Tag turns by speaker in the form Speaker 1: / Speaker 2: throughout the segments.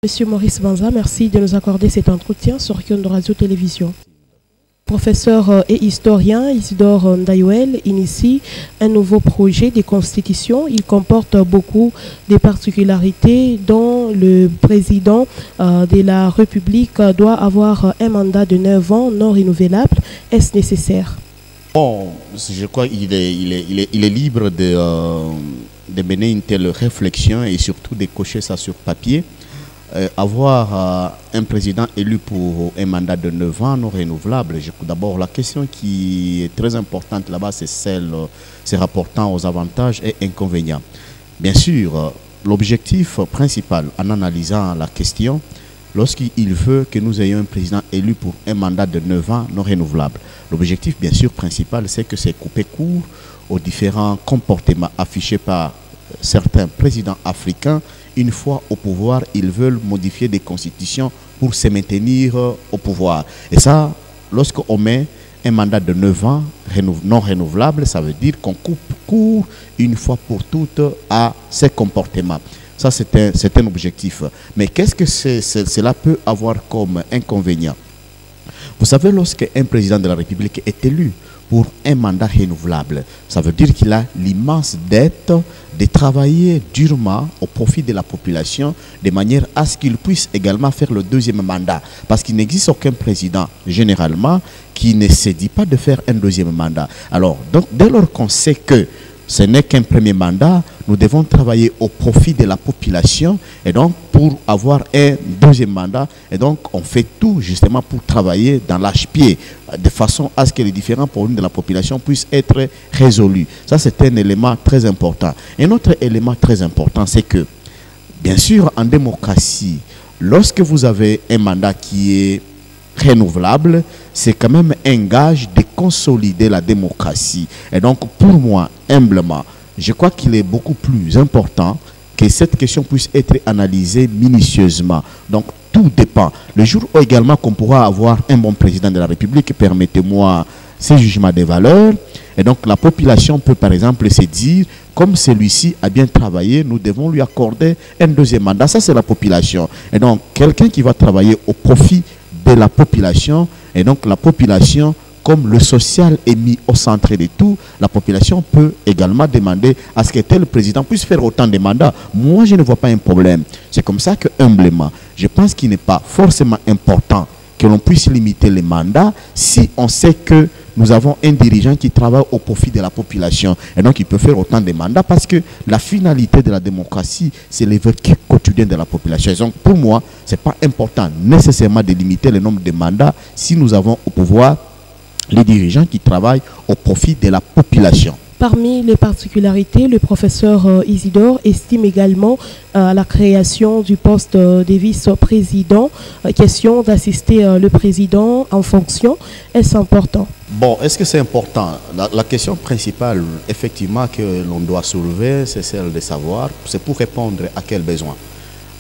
Speaker 1: Monsieur Maurice Banza, merci de nous accorder cet entretien sur Kyondo Radio Télévision. Professeur et historien Isidore Ndayouel initie un nouveau projet de constitution. Il comporte beaucoup de particularités dont le président de la République doit avoir un mandat de 9 ans non renouvelable. Est-ce nécessaire?
Speaker 2: Bon, je crois qu'il est libre de mener une telle réflexion et surtout de cocher ça sur papier. Avoir un président élu pour un mandat de 9 ans non renouvelable, d'abord la question qui est très importante là-bas, c'est celle se rapportant aux avantages et inconvénients. Bien sûr, l'objectif principal en analysant la question, lorsqu'il veut que nous ayons un président élu pour un mandat de 9 ans non renouvelable, l'objectif bien sûr principal, c'est que c'est couper court aux différents comportements affichés par certains présidents africains. Une fois au pouvoir, ils veulent modifier des constitutions pour se maintenir au pouvoir. Et ça, lorsqu'on met un mandat de 9 ans non renouvelable, ça veut dire qu'on coupe court une fois pour toutes à ces comportements. Ça, c'est un objectif. Mais qu'est-ce que cela peut avoir comme inconvénient? Vous savez, lorsqu'un président de la République est élu pour un mandat renouvelable, ça veut dire qu'il a l'immense dette de travailler durement au profit de la population de manière à ce qu'il puisse également faire le deuxième mandat. Parce qu'il n'existe aucun président, généralement, qui ne se dit pas de faire un deuxième mandat. Alors, donc, dès lors qu'on sait que ce n'est qu'un premier mandat, nous devons travailler au profit de la population et donc pour avoir un deuxième mandat. Et donc on fait tout justement pour travailler dans l'âge-pied de façon à ce que les différents problèmes de la population puissent être résolus. Ça, c'est un élément très important. Un autre élément très important, c'est que, bien sûr, en démocratie, lorsque vous avez un mandat qui est renouvelable, c'est quand même un gage de consolider la démocratie. Et donc, pour moi, humblement, je crois qu'il est beaucoup plus important que cette question puisse être analysée minutieusement. Donc, tout dépend. Le jour où également qu'on pourra avoir un bon président de la République, permettez-moi ces jugements des valeurs, et donc la population peut par exemple se dire, comme celui-ci a bien travaillé, nous devons lui accorder un deuxième mandat. Ça, c'est la population. Et donc, quelqu'un qui va travailler au profit de la population, et donc la population, comme le social est mis au centre de tout, la population peut également demander à ce que tel président puisse faire autant de mandats. Moi, je ne vois pas un problème. C'est comme ça que, humblement, je pense qu'il n'est pas forcément important que l'on puisse limiter les mandats si on sait que nous avons un dirigeant qui travaille au profit de la population. Et donc, il peut faire autant de mandats parce que la finalité de la démocratie, c'est le vécu quotidien de la population. Donc, pour moi, ce n'est pas important nécessairement de limiter le nombre de mandats si nous avons au pouvoir les dirigeants qui travaillent au profit de la population.
Speaker 1: Parmi les particularités, le professeur Isidore estime également la création du poste de vice-président. Question d'assister le président en fonction. Est-ce important?
Speaker 2: Bon, est-ce que c'est important? La question principale, effectivement, que l'on doit soulever, c'est celle de savoir, c'est pour répondre à quel besoin.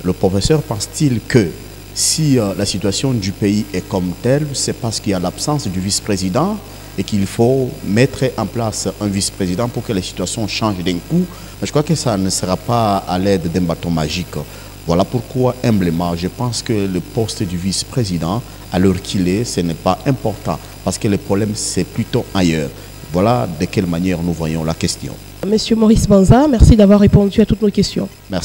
Speaker 2: Le professeur pense-t-il que si la situation du pays est comme telle, c'est parce qu'il y a l'absence du vice-président et qu'il faut mettre en place un vice-président pour que la situation change d'un coup? Mais je crois que ça ne sera pas à l'aide d'un bâton magique. Voilà pourquoi, humblement, je pense que le poste du vice-président, à l'heure qu'il est, ce n'est pas important, parce que le problème, c'est plutôt ailleurs. Voilà de quelle manière nous voyons la question.
Speaker 1: Monsieur Maurice Banza, merci d'avoir répondu à toutes nos questions.
Speaker 2: Merci.